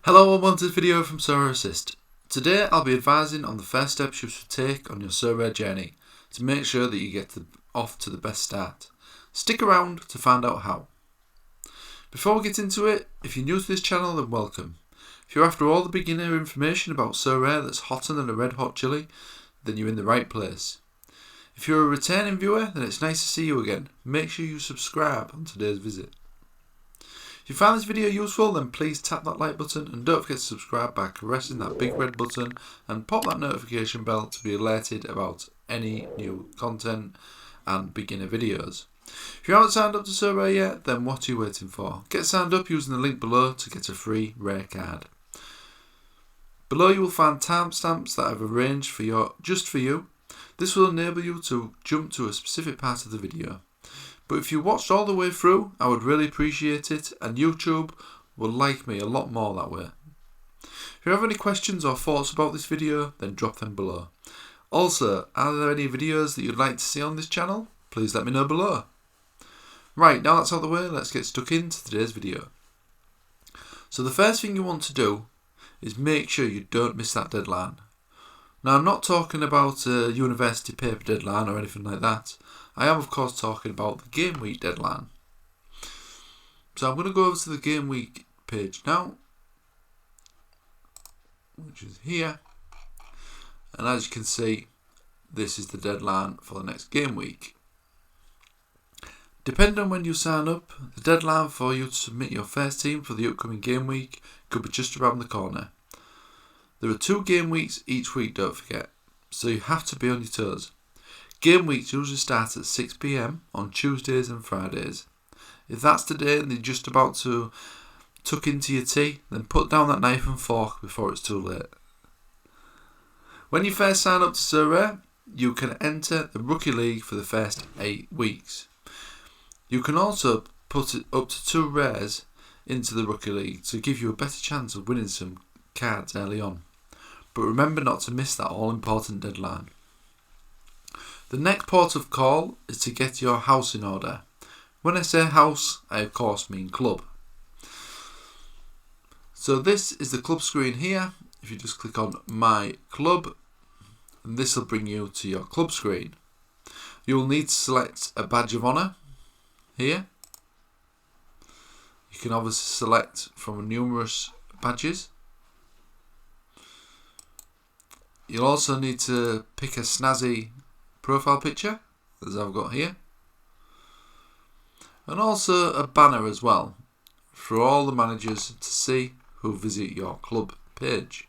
Hello and welcome to this video from Sorare Assist. Today I'll be advising on the first steps you should take on your Sorare journey to make sure that you get off to the best start. Stick around to find out how. Before we get into it, if you're new to this channel then welcome. If you're after all the beginner information about Sorare that's hotter than a red hot chili, then you're in the right place. If you're a returning viewer, then it's nice to see you again. Make sure you subscribe on today's visit. If you found this video useful, then please tap that like button and don't forget to subscribe by caressing that big red button and pop that notification bell to be alerted about any new content and beginner videos. If you haven't signed up to Sorare yet, then what are you waiting for? Get signed up using the link below to get a free rare card. Below you will find timestamps that I've arranged just for you. This will enable you to jump to a specific part of the video. But if you watched all the way through, I would really appreciate it, and YouTube will like me a lot more that way. If you have any questions or thoughts about this video, then drop them below. Also, are there any videos that you'd like to see on this channel? Please let me know below. Right, now that's out of the way, let's get stuck into today's video. So the first thing you want to do is make sure you don't miss that deadline. Now I'm not talking about a university paper deadline or anything like that. I am of course talking about the game week deadline. So I'm going to go over to the game week page now, which is here, and as you can see, this is the deadline for the next game week. Depending on when you sign up, the deadline for you to submit your first team for the upcoming game week could be just around the corner. There are 2 game weeks each week, don't forget, so you have to be on your toes. Game weeks usually start at 6 PM on Tuesdays and Fridays. If that's the day and you're just about to tuck into your tea, then put down that knife and fork before it's too late. When you first sign up to Sorare, you can enter the Rookie League for the first 8 weeks. You can also put it up to 2 rares into the Rookie League to give you a better chance of winning some cards early on. But remember not to miss that all-important deadline. The next port of call is to get your house in order. When I say house, I of course mean club. So this is the club screen here. If you just click on My Club, and this will bring you to your club screen. You will need to select a badge of honour here. You can obviously select from numerous badges. You'll also need to pick a snazzy profile picture, as I've got here, and also a banner as well for all the managers to see who visit your club page.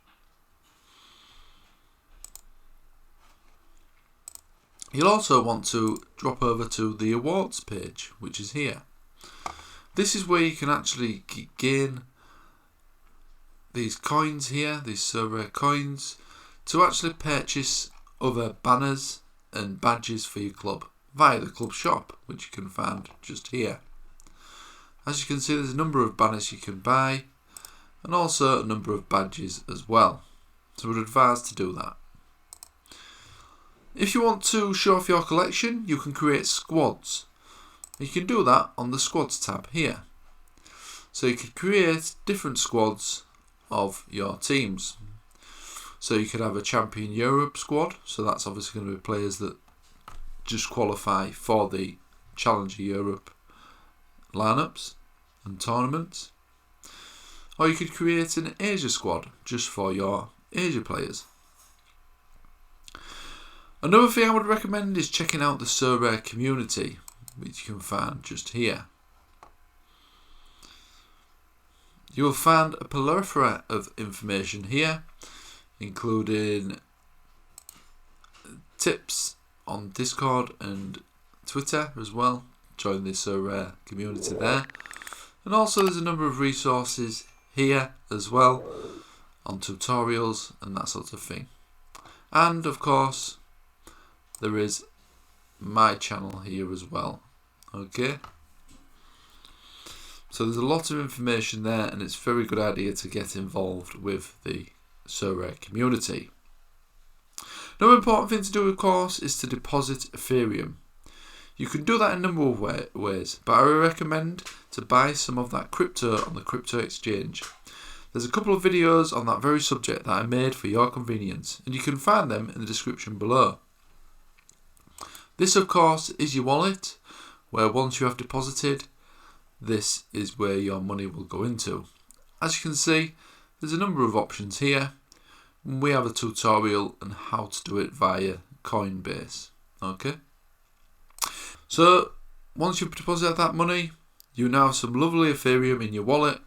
You'll also want to drop over to the awards page, which is here. This is where you can actually gain these coins here, these Sorare coins, to actually purchase other banners and badges for your club via the club shop, which you can find just here. As you can see, there's a number of banners you can buy and also a number of badges as well, so I would advise to do that. If you want to show off your collection, you can create squads. You can do that on the squads tab here, so you can create different squads of your teams. So you could have a Champion Europe squad, so that's obviously going to be players that just qualify for the Challenger Europe lineups and tournaments. Or you could create an Asia squad just for your Asia players. Another thing I would recommend is checking out the Sorare community, which you can find just here. You will find a plethora of information here, including tips on Discord and Twitter as well. Join the Sorare community there. And also there's a number of resources here as well on tutorials and that sort of thing. And of course there is my channel here as well. Okay. So there's a lot of information there, and it's a very good idea to get involved with the Sorare community. Another important thing to do, of course, is to deposit Ethereum. You can do that in a number of ways, but I would recommend to buy some of that crypto on the crypto exchange. There's a couple of videos on that very subject that I made for your convenience, and you can find them in the description below. This of course is your wallet, where once you have deposited, this is where your money will go into. As you can see, there's a number of options here. We have a tutorial on how to do it via Coinbase. Okay. So once you've deposited that money, you now have some lovely Ethereum in your wallet.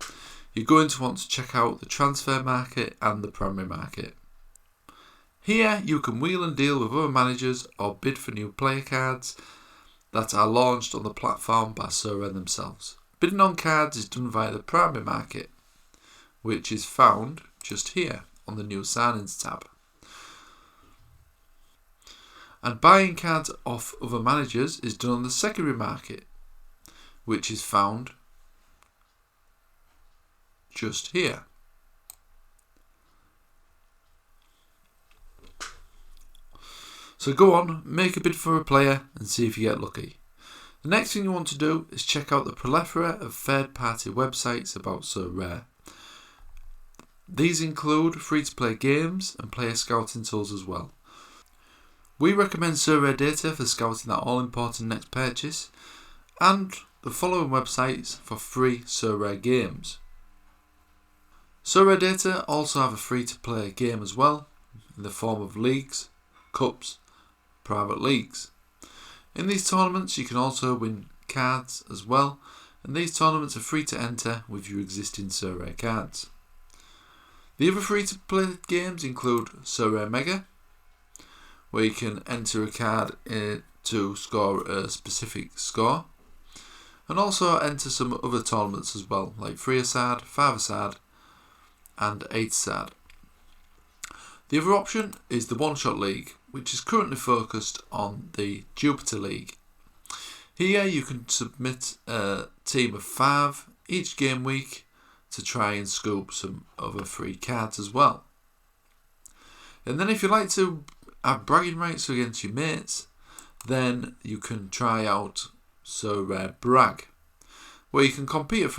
You're going to want to check out the transfer market and the primary market. Here you can wheel and deal with other managers or bid for new player cards that are launched on the platform by Sorare themselves. Bidding on cards is done via the primary market, which is found just here on the new signings tab. And buying cards off other managers is done on the secondary market, which is found just here. So go on, make a bid for a player and see if you get lucky. The next thing you want to do is check out the plethora of third-party websites about Sorare. These include free-to-play games and player scouting tools as well. We recommend Sorare Data for scouting that all-important next purchase, and the following websites for free Sorare games. Sorare Data also have a free-to-play game as well, in the form of leagues, cups, private leagues. In these tournaments you can also win cards as well, and these tournaments are free to enter with your existing Sorare cards. The other free-to-play games include Sorare Mega, where you can enter a card to score a specific score, and also enter some other tournaments as well, like 3-a-side, 5-a-side and 8-a-side. The other option is the one-shot league, which is currently focused on the Jupiter League. Here you can submit a team of 5 each game week to try and scoop some other free cards as well. And then if you like to have bragging rights against your mates, then you can try out Sorare Brag, where you can compete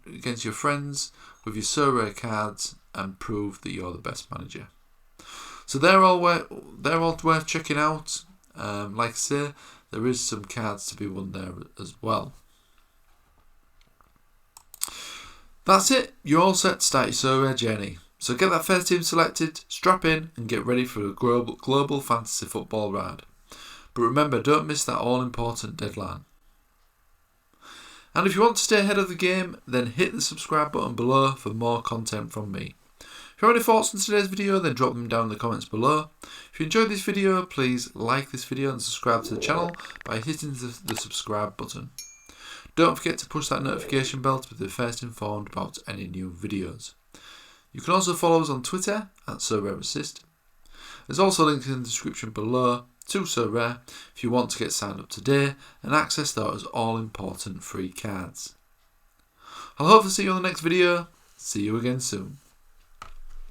against your friends with your Sorare cards and prove that you're the best manager. So they're all worth checking out. Like I say, there is some cards to be won there as well. That's it. You're all set to start your Sorare journey. So get that first team selected, strap in and get ready for a global fantasy football ride. But remember, don't miss that all-important deadline. And if you want to stay ahead of the game, then hit the subscribe button below for more content from me. If you have any thoughts on today's video, then drop them down in the comments below. If you enjoyed this video, please like this video and subscribe to the channel by hitting the subscribe button. Don't forget to push that notification bell to be the first informed about any new videos. You can also follow us on Twitter at Sorare Assist. There's also links in the description below to Sorare if you want to get signed up today and access those all-important free cards. I'll hopefully see you on the next video. See you again soon.